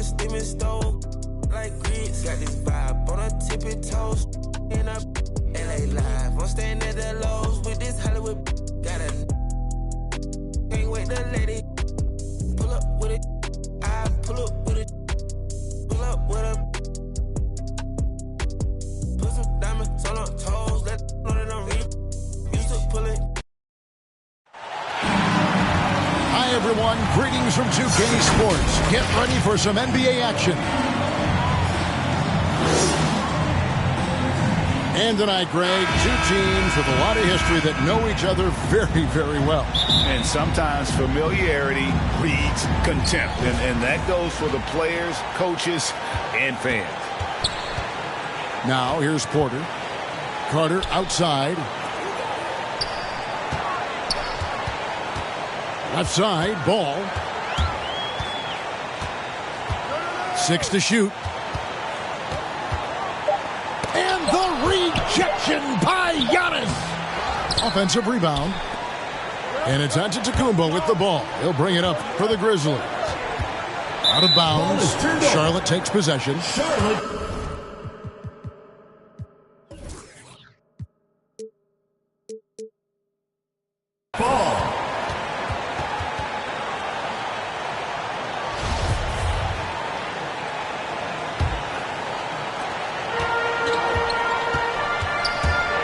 one steaming stove. Like grits, got this vibe on her tippy toes. In a LA live, I'm staying at the Lowe's with this Hollywood. Got a can't wait to let it pull up with it. I pull up with it. Pull up with a put some diamonds on her toes. Let know that I'm real. Used to pull it. Hi everyone, greetings from 2K Sports. Get ready for some NBA action. And tonight, Greg, two teams with a lot of history that know each other very, very well. And sometimes familiarity breeds contempt. And that goes for the players, coaches, and fans. Now, here's Porter. Carter outside. Left side, ball. 6 to shoot. And the rejection by Giannis. Offensive rebound. And it's Antetokounmpo with the ball. He'll bring it up for the Grizzlies. Out of bounds. Charlotte takes possession.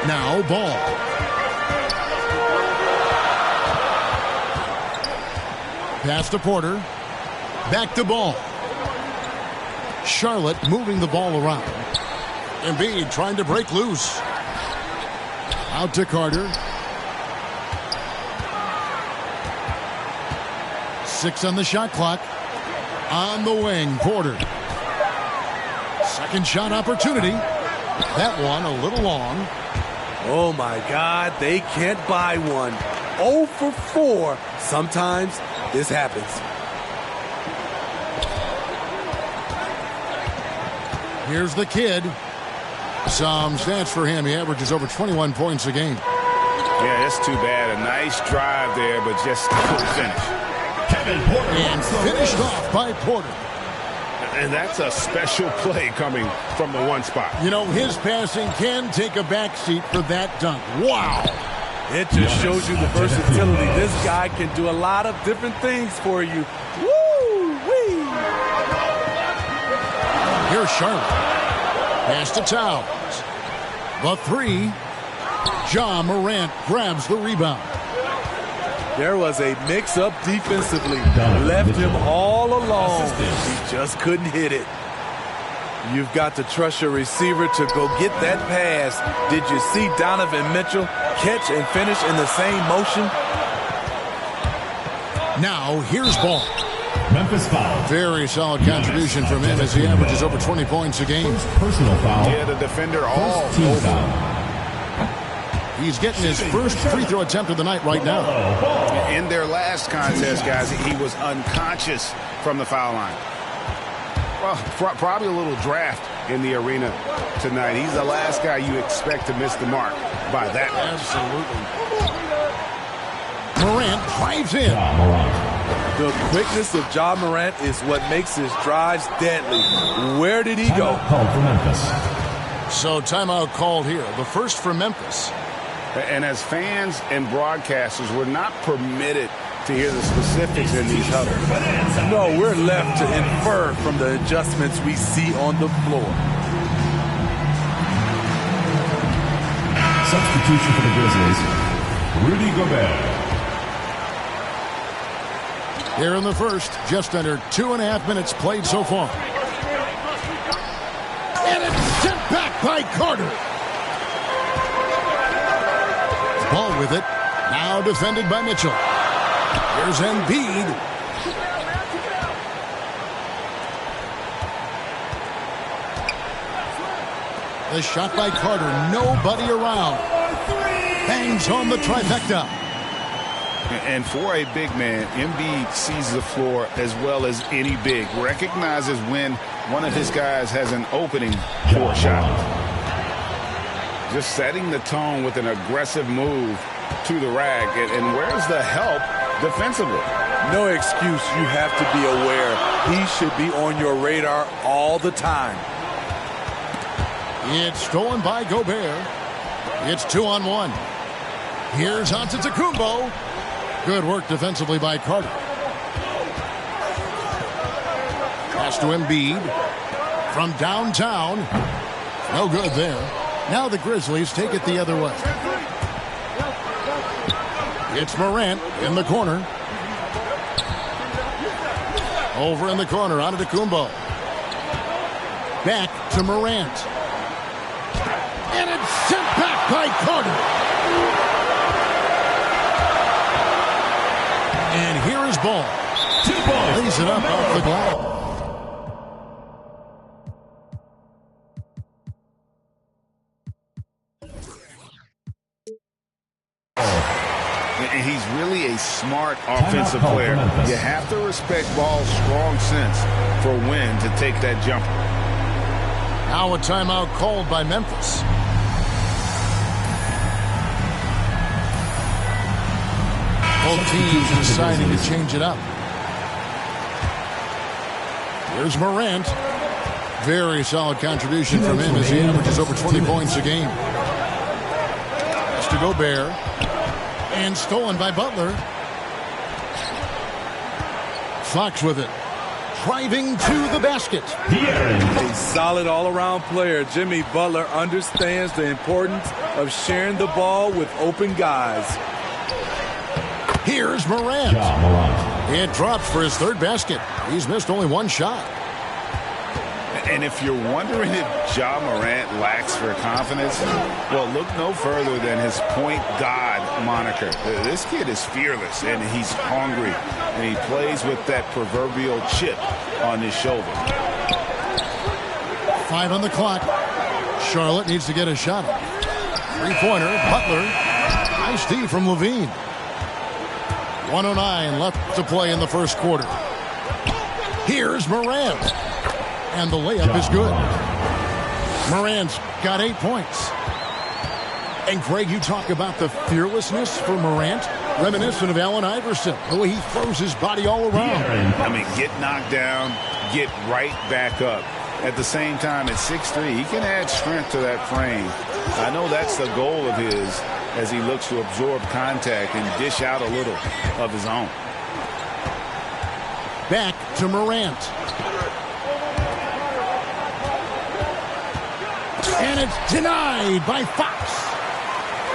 Now ball. Pass to Porter. Back to ball. Charlotte moving the ball around. Embiid trying to break loose. Out to Carter. 6 on the shot clock. On the wing, Porter. Second shot opportunity. That one a little long. Oh, my God, they can't buy one. 0 for 4. Sometimes this happens. Here's the kid. Some stats for him. He averages over 21 points a game. Yeah, that's too bad. A nice drive there, but just couldn't finish. And finished off by Porter. And that's a special play coming from the one spot. You know, his passing can take a backseat for that dunk. Wow. It just shows you the versatility. This guy can do a lot of different things for you. Woo-wee! Here's Charlotte. Pass to Towns. The 3. Ja Morant grabs the rebound. There was a mix-up defensively. Left him all alone. He just couldn't hit it. You've got to trust your receiver to go get that pass. Did you see Donovan Mitchell catch and finish in the same motion? Now, here's ball. Memphis foul. Very solid contribution from him as he averages over 20 points a game. Personal foul. Yeah, the defender all team over. foul. He's getting his first free throw attempt of the night right now. In their last contest, guys, he was unconscious from the foul line. Well, probably a little draft in the arena tonight. He's the last guy you expect to miss the mark by that much. Absolutely. Morant drives in. The quickness of Ja Morant is what makes his drives deadly. Where did he go? Called for Memphis. So timeout called here. The first for Memphis. And as fans and broadcasters, we're not permitted to hear the specifics in these huddles. No, we're left to infer from the adjustments we see on the floor. Substitution for the Grizzlies. Rudy Gobert. Here in the first, just under 2.5 minutes played so far. And it's sent back by Carter. Ball with it. Now defended by Mitchell. Here's Embiid. The shot by Carter. Nobody around. Bangs home the trifecta. And for a big man, Embiid sees the floor as well as any big. Recognizes when one of his guys has an opening for a shot. Just setting the tone with an aggressive move to the rack. And where's the help defensively? No excuse. You have to be aware. He should be on your radar all the time. It's stolen by Gobert. It's 2-on-1. Here's Antetokounmpo. Good work defensively by Carter. Pass to Embiid. From downtown. No good there. Now the Grizzlies take it the other way. It's Morant in the corner. Over in the corner, Antetokounmpo. Back to Morant. And it's sent back by Carter. And here is Ball. 2 balls. Lays it up off the glass. He's really a smart offensive player. You have to respect Ball's strong sense for when to take that jumper. Now a timeout called by Memphis. Both teams deciding to change it up. Here's Morant. Very solid contribution from him as he averages over 20 points a game. Pass to Gobert. And stolen by Butler. Fox with it. Driving to the basket. A solid all-around player. Jimmy Butler understands the importance of sharing the ball with open guys. Here's Morant. It drops for his 3rd basket. He's missed only 1 shot. And if you're wondering if Ja Morant lacks for confidence, well, look no further than his point god moniker. This kid is fearless, and he's hungry, and he plays with that proverbial chip on his shoulder. 5 on the clock. Charlotte needs to get a shot up. 3-pointer, Butler. Nice D from Levine. 1:09 left to play in the first quarter. Here's Morant. And the layup is good. Morant's got 8 points. And Greg, you talk about the fearlessness for Morant, reminiscent of Allen Iverson, the way he throws his body all around. I mean, get knocked down, get right back up. At the same time, at 6'3", he can add strength to that frame. I know that's the goal of his as he looks to absorb contact and dish out a little of his own. Back to Morant. And it's denied by Fox.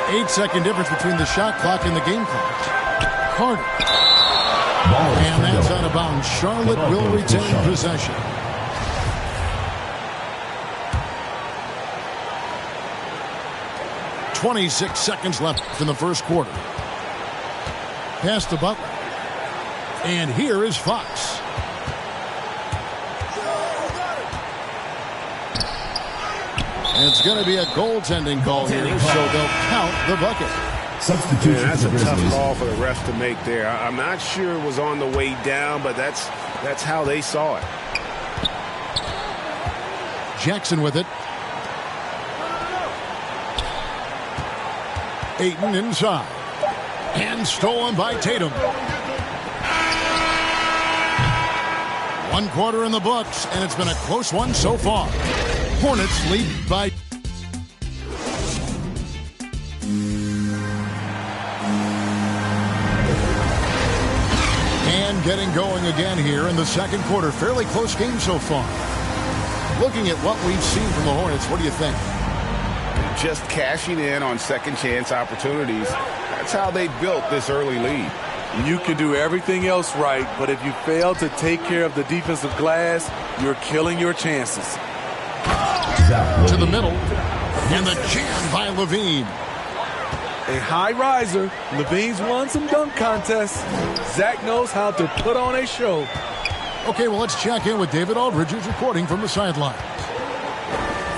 8-second difference between the shot clock and the game clock. Carter. And that's out of bounds. Charlotte will retain possession. .26 seconds left in the first quarter. Pass to Butler. And here is Fox. It's going to be a goaltending call here, so they'll count the bucket. Substitution. Yeah, that's a tough call for the refs to make there. I'm not sure it was on the way down, but that's how they saw it. Jackson with it. Ayton inside. And stolen by Tatum. 1 quarter in the books, and it's been a close one so far. Hornets lead by... And getting going again here in the second quarter. Fairly close game so far. Looking at what we've seen from the Hornets, what do you think? Just cashing in on second chance opportunities. That's how they built this early lead. You can do everything else right, but if you fail to take care of the defensive glass, you're killing your chances. To the middle, and the jam by Levine. A high riser. Levine's won some dunk contests. Zach knows how to put on a show. Okay, well, let's check in with David Aldridge, who's reporting from the sideline.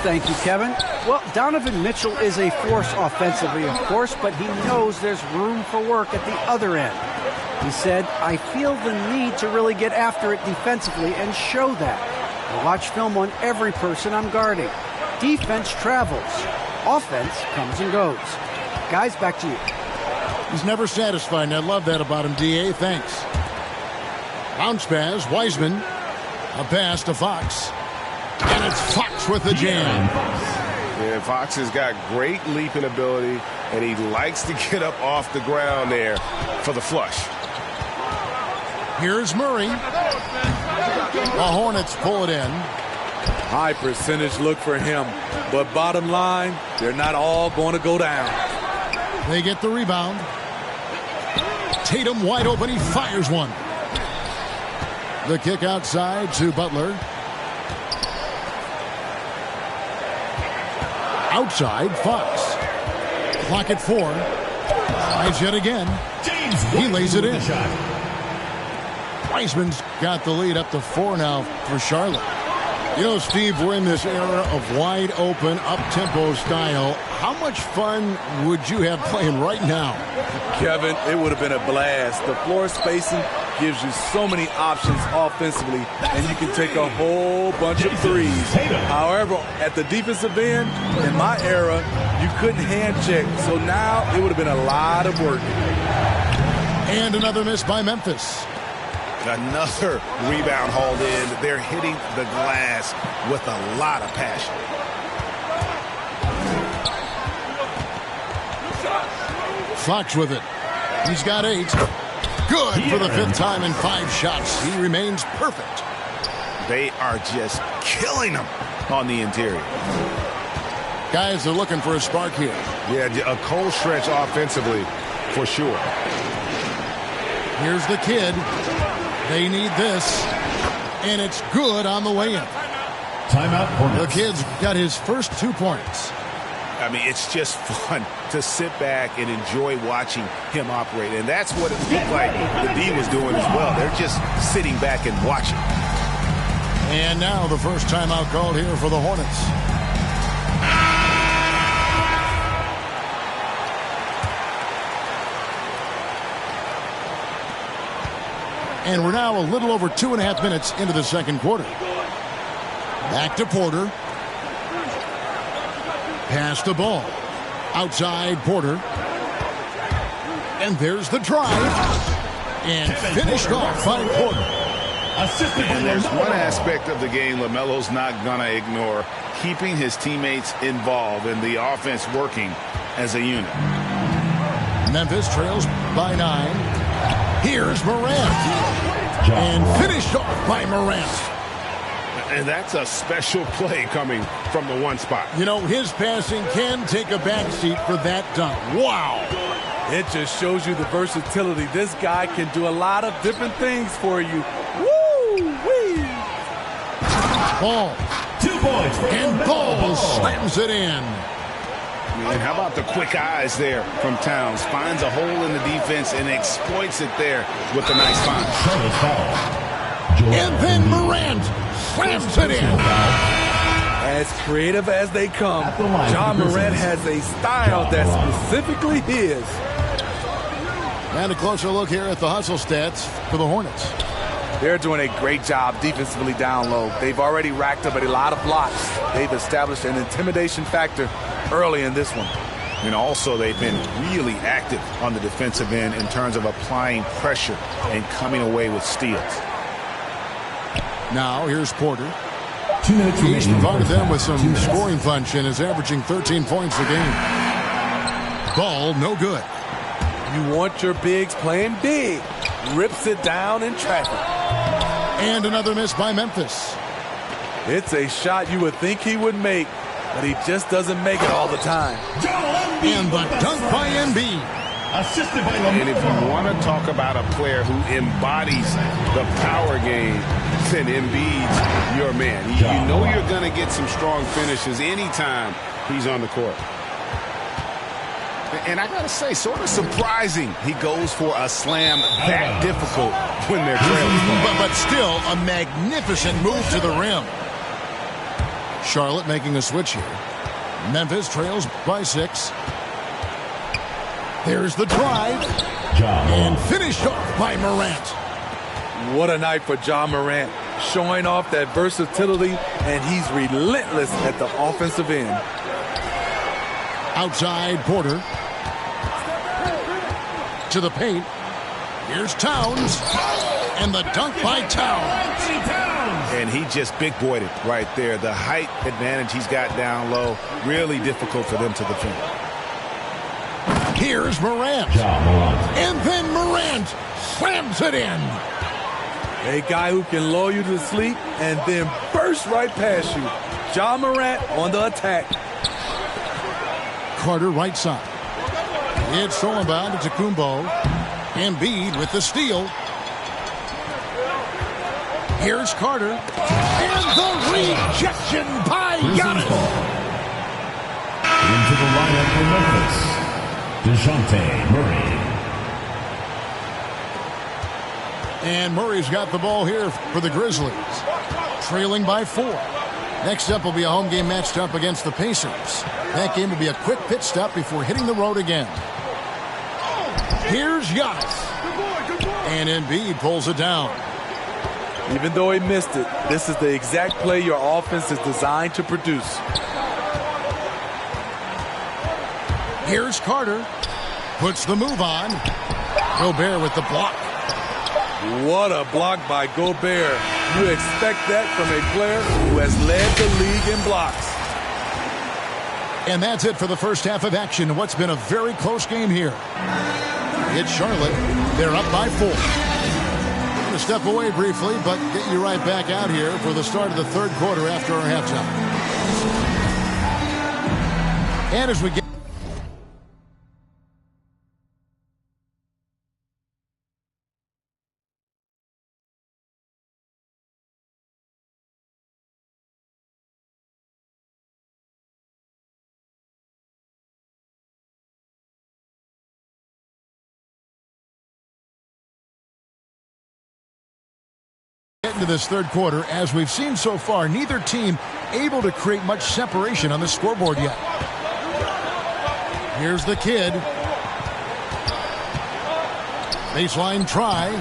Thank you, Kevin. Well, Donovan Mitchell is a force offensively, of course, but he knows there's room for work at the other end. He said, I feel the need to really get after it defensively and show that. I watch film on every person I'm guarding. Defense travels. Offense comes and goes. Guys, back to you. He's never satisfied, and I love that about him, D.A. Thanks. Bounce pass, Wiseman. A pass to Fox. And it's Fox with the jam. Yeah, Fox has got great leaping ability, and he likes to get up off the ground there for the flush. Here's Murray. The Hornets pull it in. High percentage look for him. But bottom line, they're not all going to go down. They get the rebound. Tatum wide open. He fires one. The kick outside to Butler. Outside, Fox. Clock at 4. Tries yet again. He lays it in. Wiseman's got the lead up to 4 now for Charlotte. You know, Steve, we're in this era of wide open, up-tempo style. How much fun would you have playing right now? Kevin, it would have been a blast. The floor spacing gives you so many options offensively, and you can take a whole bunch of threes. However, at the defensive end, in my era, you couldn't hand check. So now it would have been a lot of work. And another miss by Memphis. Another rebound hauled in. They're hitting the glass with a lot of passion. Fox with it. He's got 8. Good for the 5th time in 5 shots. He remains perfect. They are just killing them on the interior. Guys are looking for a spark here. Yeah, a cold stretch offensively for sure. Here's the kid. They need this. And it's good on the way in. Timeout. The kid's got his first 2 points. I mean, it's just fun to sit back and enjoy watching him operate. And that's what it looked like the D was doing as well. They're just sitting back and watching. And now the first timeout called here for the Hornets. And we're now a little over 2.5 minutes into the second quarter. Back to Porter. Pass the ball. Outside Porter. And there's the drive. And finished off by Porter. And there's one aspect of the game LaMelo's not going to ignore. Keeping his teammates involved and the offense working as a unit. Memphis trails by 9. Here's Morant. And finished off by Morant. And that's a special play coming from the one spot. You know, his passing can take a backseat for that dunk. Wow. It just shows you the versatility. This guy can do a lot of different things for you. Woo-wee! Ball. 2 points. And Ball slams it in. And how about the quick eyes there from Towns? Finds a hole in the defense and exploits it there with a nice find. And then Morant slams it in. As creative as they come, John Morant has a style that's specifically his. And a closer look here at the hustle stats for the Hornets. They're doing a great job defensively down low. They've already racked up a lot of blocks. They've established an intimidation factor early in this one. And also they've been really active on the defensive end in terms of applying pressure and coming away with steals. Now here's Porter. 2 minutes remaining. He's provided them with some scoring punch and is averaging 13 points a game. Ball no good. You want your bigs playing big. Rips it down in traffic. And another miss by Memphis. It's a shot you would think he would make, but he just doesn't make it all the time. And the dunk by Embiid. Assisted by LaMelo. And if you want to talk about a player who embodies the power game, then Embiid's your man. You know you're going to get some strong finishes anytime he's on the court. And I got to say, sort of surprising he goes for a slam that difficult when they're trailing. But still a magnificent move to the rim. Charlotte making a switch here. Memphis trails by 6. There's the drive. And finished off by Morant. What a night for John Morant. Showing off that versatility, and he's relentless at the offensive end. Outside Porter. To the paint. Here's Towns. And the dunk by Towns. And he just big-boyed it right there. The height advantage he's got down low, really difficult for them to defend. Here's Morant. And then Morant slams it in. A guy who can lull you to sleep and then burst right past you. Ja Morant on the attack. Carter right side. It's stolen by Antetokounmpo. Embiid with the steal. Here's Carter. And the rejection by Giannis. Into the lineup for Memphis, DeJounte Murray. And Murray's got the ball here for the Grizzlies. Trailing by 4. Next up will be a home game matched up against the Pacers. That game will be a quick pit stop before hitting the road again. Here's Giannis. And Embiid pulls it down. Even though he missed it, this is the exact play your offense is designed to produce. Here's Carter. Puts the move on. Gobert with the block. What a block by Gobert. You expect that from a player who has led the league in blocks. And that's it for the first half of action. What's been a very close game here. It's Charlotte. They're up by 4. We're going to step away briefly, but get you right back out here for the start of the third quarter after our halftime. And as we get into this third quarter, as we've seen so far, neither team able to create much separation on the scoreboard yet. Here's the kid. Baseline try.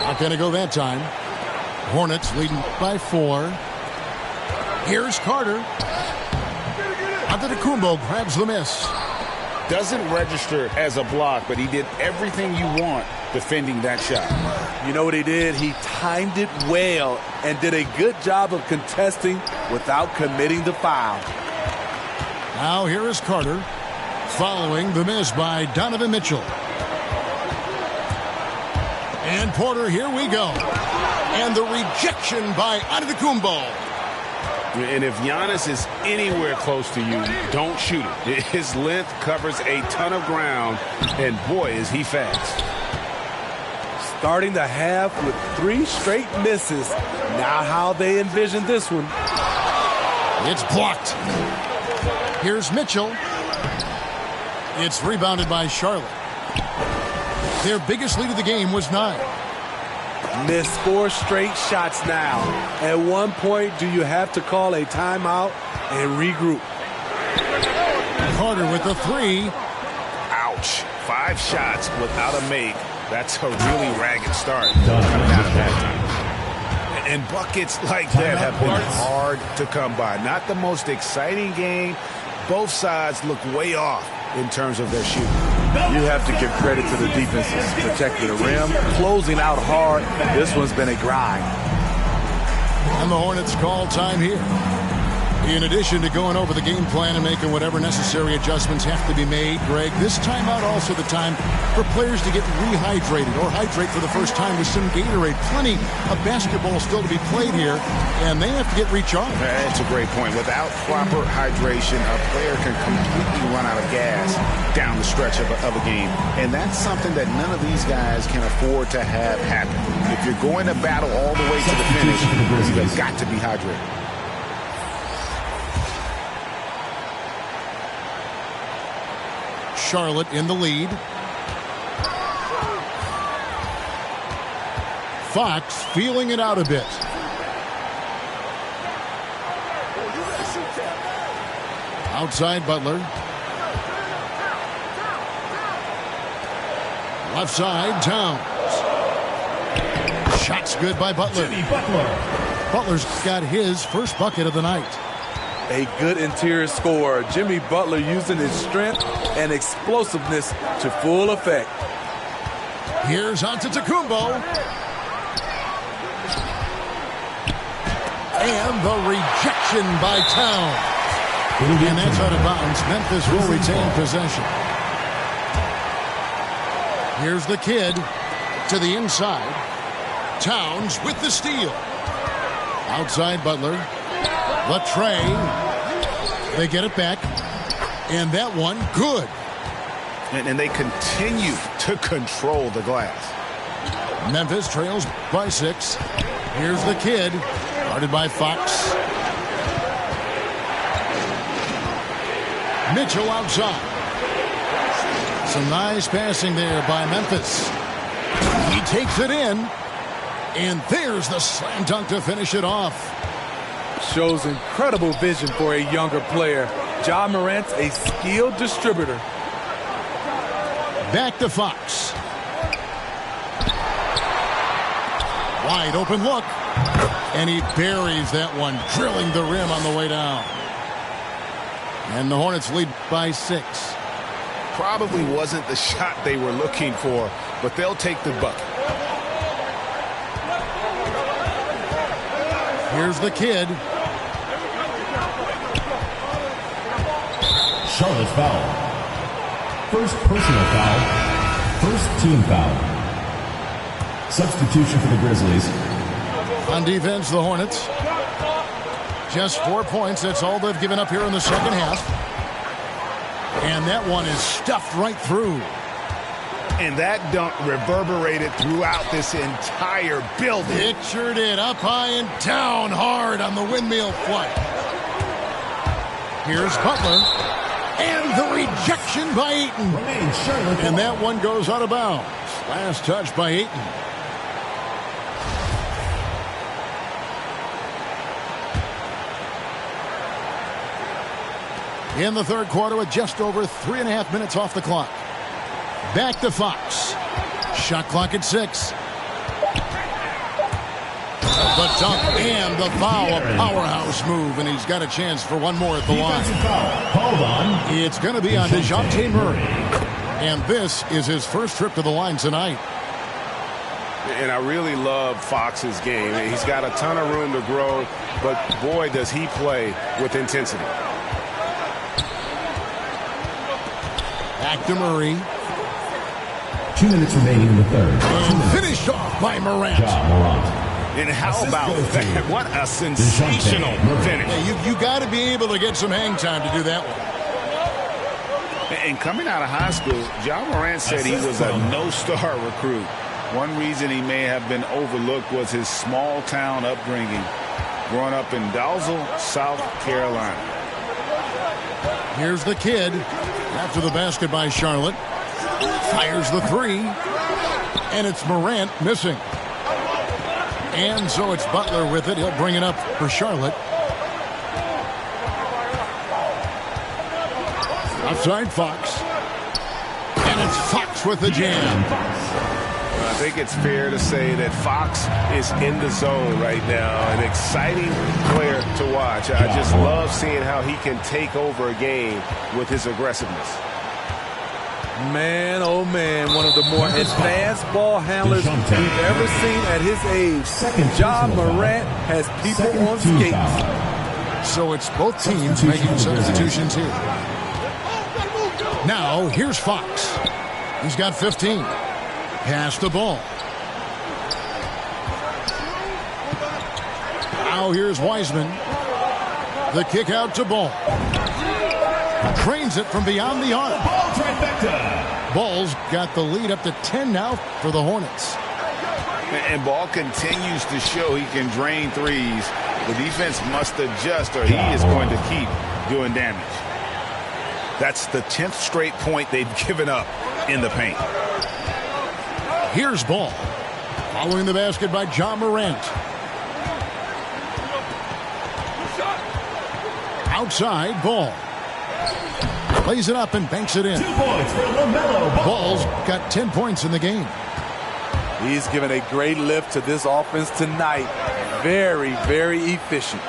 Not going to go that time. Hornets leading by 4. Here's Carter. Antetokounmpo grabs the miss. Doesn't register as a block, but he did everything you want defending that shot. You know what he did? He timed it well and did a good job of contesting without committing the foul. Now here is Carter following the miss by Donovan Mitchell. And Porter, here we go. And the rejection by Antetokounmpo. And if Giannis is anywhere close to you, don't shoot it. His length covers a ton of ground, and boy, is he fast. Starting the half with 3 straight misses. Now how they envision this one. It's blocked. Here's Mitchell. It's rebounded by Charlotte. Their biggest lead of the game was 9. Missed 4 straight shots now. At one point, do you have to call a timeout and regroup? Carter with the 3. Ouch. 5 shots without a make. That's a really ragged start coming out of that time. And buckets like that have been hard to come by. Not the most exciting game. Both sides look way off in terms of their shooting. You have to give credit to the defenses protecting the rim, closing out hard. This one's been a grind. And the Hornets call time here. In addition to going over the game plan and making whatever necessary adjustments have to be made, Greg, this timeout also the time for players to get rehydrated or hydrate for the first time with some Gatorade. Plenty of basketball still to be played here, and they have to get recharged. That's a great point. Without proper hydration, a player can completely run out of gas down the stretch of a game. And that's something that none of these guys can afford to have happen. If you're going to battle all the way to the finish, you've got to be hydrated. Charlotte in the lead. Fox feeling it out a bit. Outside Butler. Left side Towns. Shot's good by Butler. Butler's got his first bucket of the night. A good interior scorer. Jimmy Butler using his strength and explosiveness to full effect. Here's Antetokounmpo. And the rejection by Towns. And that's out of bounds. Memphis will retain possession. Here's the kid to the inside. Towns with the steal. Outside Butler. Latre. They get it back. And that one, good. And they continue to control the glass. Memphis trails by 6. Here's the kid. Guarded by Fox. Mitchell outside. Some nice passing there by Memphis. He takes it in. And there's the slam dunk to finish it off. Shows incredible vision for a younger player. Ja Morant's a skilled distributor. Back to Fox. Wide open look. And he buries that one, drilling the rim on the way down. And the Hornets lead by 6. Probably wasn't the shot they were looking for, but they'll take the bucket. Here's the kid. Charlotte foul. First personal foul. First team foul. Substitution for the Grizzlies. On defense, the Hornets. Just 4 points. That's all they've given up here in the second half. And that one is stuffed right through. And that dunk reverberated throughout this entire building. Pictured it up high and down hard on the windmill flight. Here's Butler. And the rejection by Ayton. And that one goes out of bounds. Last touch by Ayton. In the third quarter with just over 3.5 minutes off the clock. Back to Fox. Shot clock at 6. The dunk and the foul, a powerhouse move, and he's got a chance for one more at the line. Hold on. It's going to be on DeJounte Murray. And this is his first trip to the line tonight. And I really love Fox's game. He's got a ton of room to grow, but boy, does he play with intensity. Back to Murray. 2 minutes remaining in the third. Finished off by Morant. Ja Morant. And how about that? What a sensational finish. Yeah, you got to be able to get some hang time to do that one. And coming out of high school, Ja Morant said he was a no-star recruit. One reason he may have been overlooked was his small-town upbringing, growing up in Dalzell, South Carolina. Here's the kid. After the basket by Charlotte. Fires the 3. And it's Morant missing. And so it's Butler with it. He'll bring it up for Charlotte. Outside Fox. And it's Fox with the jam. I think it's fair to say that Fox is in the zone right now. An exciting player to watch. I just love seeing how he can take over a game with his aggressiveness. Man, oh man, one of the more advanced ball handlers we've ever seen at his age. Ja Morant has people on skates. So it's both teams making substitutions here. Now, here's Fox. He's got 15. Pass the ball. Now here's Wiseman. The kick out to Ball. Trains it from beyond the arc. Ball's got the lead up to 10 now for the Hornets. And Ball continues to show he can drain threes. The defense must adjust or he is going to keep doing damage. That's the 10th straight point they've given up in the paint. Here's Ball. Following the basket by Ja Morant. Outside, Ball. Plays it up and banks it in. 2 points for LaMelo Ball. Ball's got 10 points in the game. He's given a great lift to this offense tonight. Very, very efficient.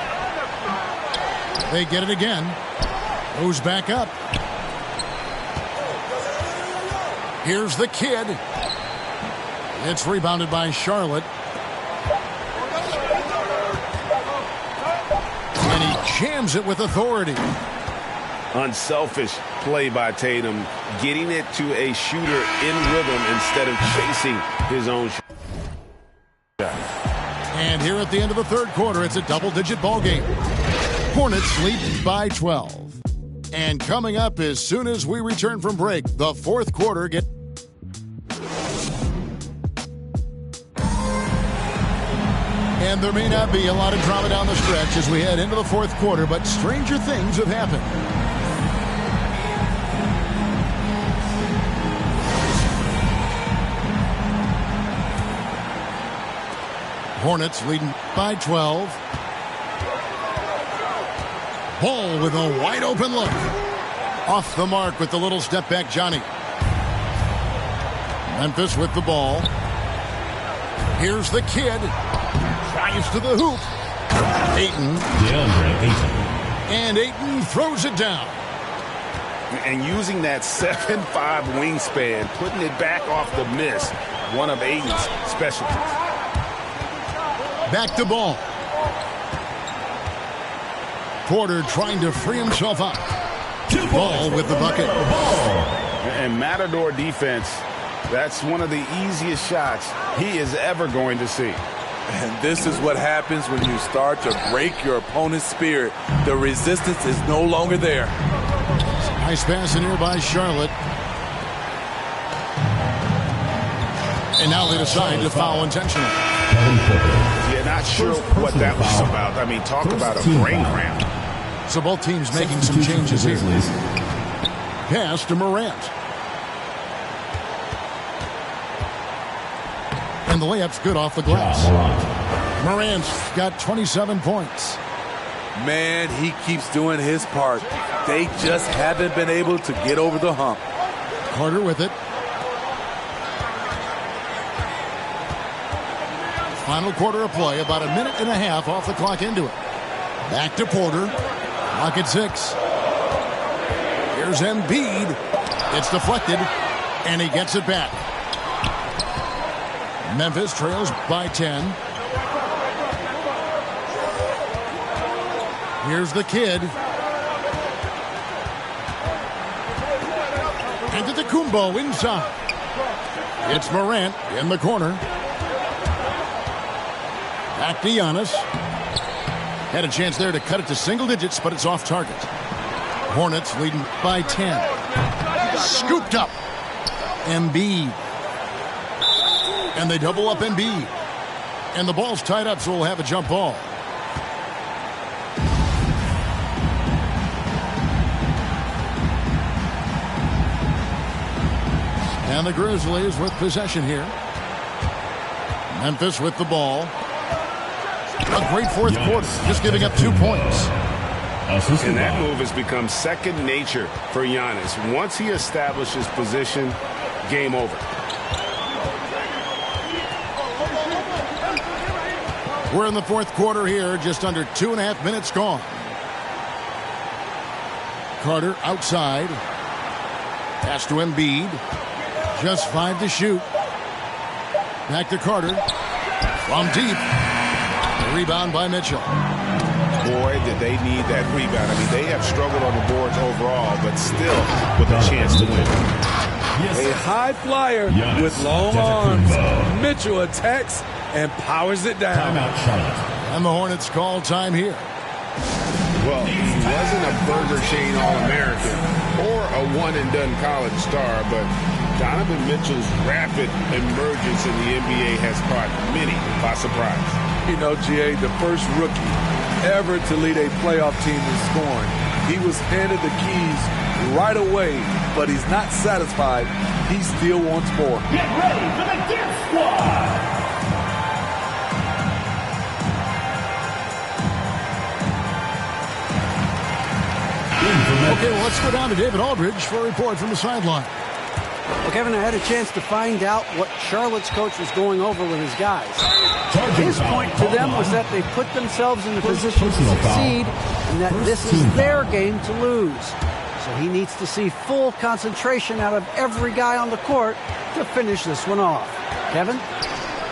They get it again. Goes back up. Here's the kid. It's rebounded by Charlotte. jams it with authority. Unselfish play by Tatum, getting it to a shooter in rhythm instead of chasing his own shot. And here at the end of the third quarter, it's a double-digit ball game. Hornets lead by 12. And coming up as soon as we return from break, the fourth quarter gets... And there may not be a lot of drama down the stretch as we head into the fourth quarter, but stranger things have happened. Hornets leading by 12. Ball with a wide open look. Off the mark with the little step back Johnny. Memphis with the ball. Here's the kid. Drives to the hoop. Ayton. And Ayton throws it down. And using that 7'5" wingspan, putting it back off the miss, one of Ayton's specialties. Back to ball. Porter trying to free himself up. Ball with the bucket. And Matador defense, that's one of the easiest shots he is ever going to see. And this is what happens when you start to break your opponent's spirit. The resistance is no longer there. Nice pass in here by Charlotte. And now they decide to foul intentionally. Yeah, not sure what that was about. I mean, talk about a brain cramp. So both teams making some changes here. Pass to Morant. And the layup's good off the glass. Morant's got 27 points. Man, he keeps doing his part. They just haven't been able to get over the hump. Carter with it. Final quarter of play, about a minute and a half off the clock into it. Back to Porter. Clock at 6. Here's Embiid. It's deflected, and he gets it back. Memphis trails by 10. Here's the kid. Antetokounmpo inside. It's Morant in the corner. Back to Giannis. Had a chance there to cut it to single digits, but it's off target. Hornets leading by 10. Scooped up. Embiid. And they double up Embiid. And the ball's tied up, so we'll have a jump ball. And the Grizzlies with possession here. Memphis with the ball. A great fourth quarter, just giving up 2 points. And that move has become second nature for Giannis. Once he establishes position, game over. We're in the fourth quarter here, just under 2.5 minutes gone. Carter outside. Pass to Embiid. Just 5 to shoot. Back to Carter. From deep. Rebound by Mitchell. Boy, did they need that rebound. I mean, they have struggled on the boards overall, but still with a chance to win. A high flyer with long arms. Mitchell attacks and powers it down. And the Hornets call time here. Well, he wasn't a Burger Chain All-American or a one-and-done college star, but Donovan Mitchell's rapid emergence in the NBA has caught many by surprise. You know, GA, the first rookie ever to lead a playoff team in scoring. He was handed the keys right away, but he's not satisfied. He still wants more. Get ready for the Gift Squad! Okay, well, let's go down to David Aldridge for a report from the sideline. Well, Kevin, I had a chance to find out what Charlotte's coach was going over with his guys. His point to them was that they put themselves in the position to succeed and that this is their game to lose. So he needs to see full concentration out of every guy on the court to finish this one off. Kevin?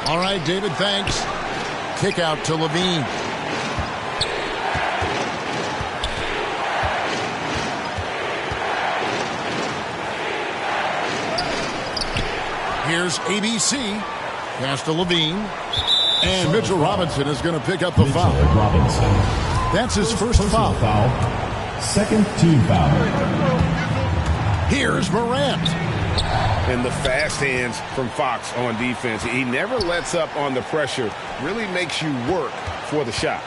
All right, David, thanks. Kick out to Levine. Here's ABC. Pass to Levine. And Mitchell Robinson is going to pick up the foul. Robinson. That's his first foul. Second team foul. Here's Morant. And the fast hands from Fox on defense. He never lets up on the pressure. Really makes you work for the shot.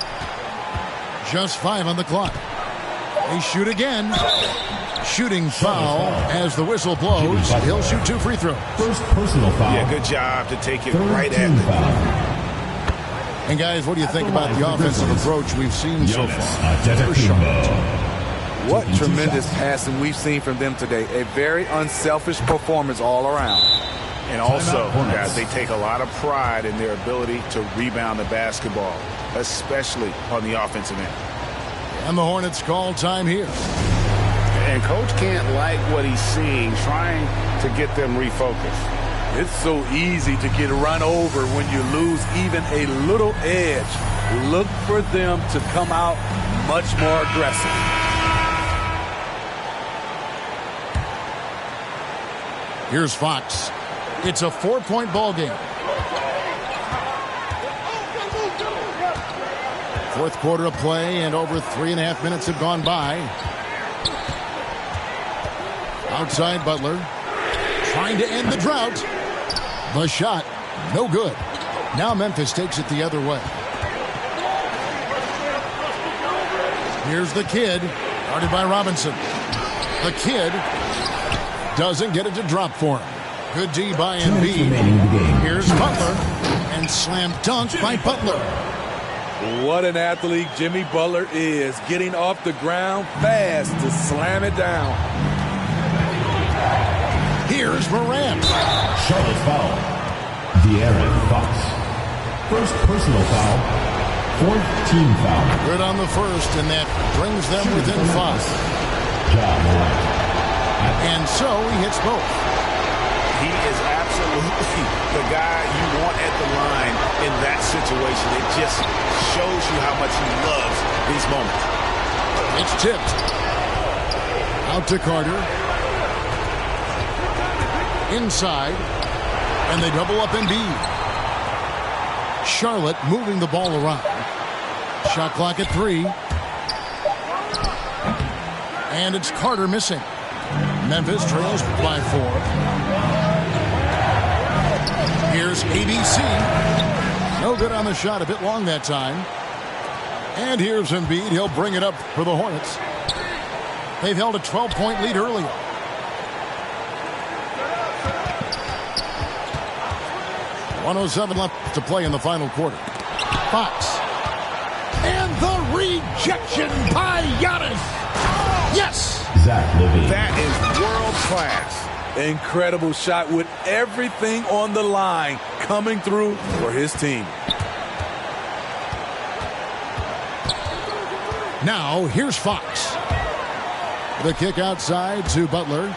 Just 5 on the clock. They shoot again. Shooting foul as the whistle blows. He'll shoot 2 free throws. First personal foul. Yeah, good job to take it Third right team at foul. And guys, what do you think about the offensive approach we've seen so far? What tremendous passing we've seen from them today. A very unselfish performance all around. And also, guys, they take a lot of pride in their ability to rebound the basketball, especially on the offensive end. And the Hornets call time here. And Coach can't like what he's seeing, trying to get them refocused. It's so easy to get run over when you lose even a little edge. Look for them to come out much more aggressive. Here's Fox. It's a 4-point ball game. Fourth quarter of play, and over 3.5 minutes have gone by. Outside Butler. Trying to end the drought. The shot, no good. Now Memphis takes it the other way. Here's the kid, guarded by Robinson. The kid doesn't get it to drop for him. Good D by Embiid. Here's Butler, and slam dunk by Butler. What an athlete Jimmy Butler is, getting off the ground fast to slam it down. Here's Morant. Charlotte foul. De'Aaron Fox. First personal foul. Fourth team foul. Good on the first, and that brings them within 5. Ja Morant. And so he hits both. He is absolutely the guy you want at the line in that situation. It just shows you how much he loves these moments. It's tipped. Out to Carter. Inside. And they double up Embiid. Charlotte moving the ball around. Shot clock at 3. And it's Carter missing. Memphis trails by 4. Here's ABC. No good on the shot. A bit long that time. And here's Embiid. He'll bring it up for the Hornets. They've held a 12-point lead earlier. .107 left to play in the final quarter. Fox. And the rejection by Giannis. Yes! Zach LaVine. That is world class. Incredible shot with everything on the line coming through for his team. Now, here's Fox. The kick outside to Butler.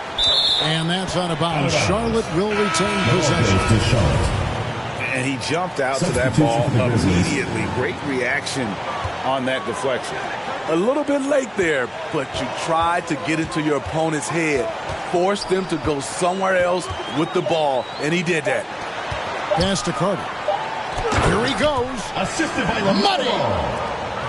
And that's out of bounds. Charlotte will retain possession. And he jumped out to that ball immediately. Great reaction on that deflection. A little bit late there, but you tried to get into your opponent's head. Force them to go somewhere else with the ball, and he did that. Pass to Carter. Here he goes. Assisted by Money.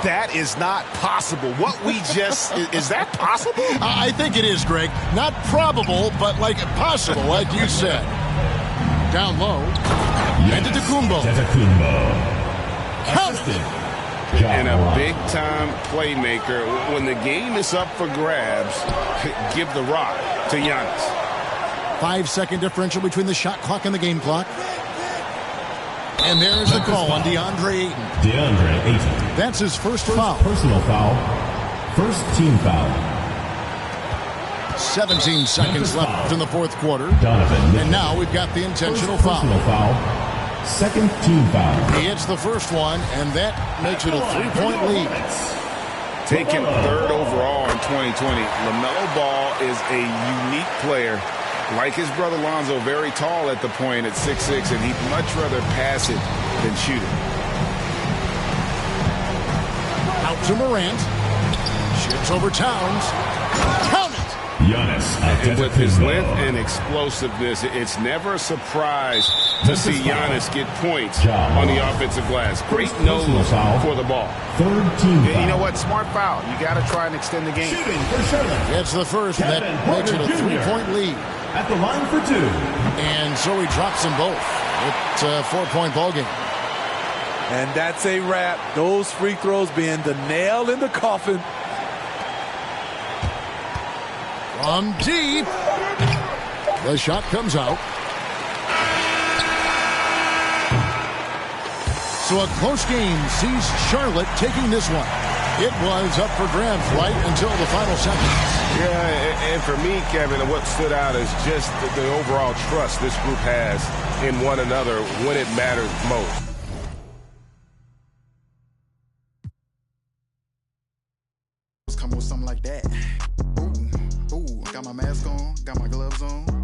That is not possible. What we just... is that possible? I think it is, Greg. Not probable, but like possible, like you said. Down low. And to Kumbo. And a big-time playmaker. When the game is up for grabs, give the rock to Giannis. 5-second differential between the shot clock and the game clock. And there's the call on DeAndre Ayton. DeAndre Ayton. That's his first foul. Personal foul. First team foul. 17 seconds left in the fourth quarter. Donovan. And now we've got the intentional First foul. personal foul. Second team foul. He hits the first one, and that makes it a 3-point lead. Taken third overall in 2020, LaMelo Ball is a unique player. Like his brother Lonzo, very tall at the point at 6'6", and he'd much rather pass it than shoot it. Out to Morant. Ships over Towns. Count it! Giannis And with his Antetokounmpo. length and explosiveness, it's never a surprise to see Giannis get points on the offensive glass. Great nose for the ball. Third team And foul. you know what? Smart foul. You got to try and extend the game. Shooting for Charlotte. Gets the first, and that makes it a 3-point lead. At the line for two. And so he drops them both. It's a 4-point ball game. And that's a wrap. Those free throws being the nail in the coffin. From deep. The shot comes out. So a close game sees Charlotte taking this one. It was up for grabs right until the final seconds. Yeah, and for me, Kevin, what stood out is just the overall trust this group has in one another when it matters most. Coming with something like that. Ooh, got my mask on, got my gloves on.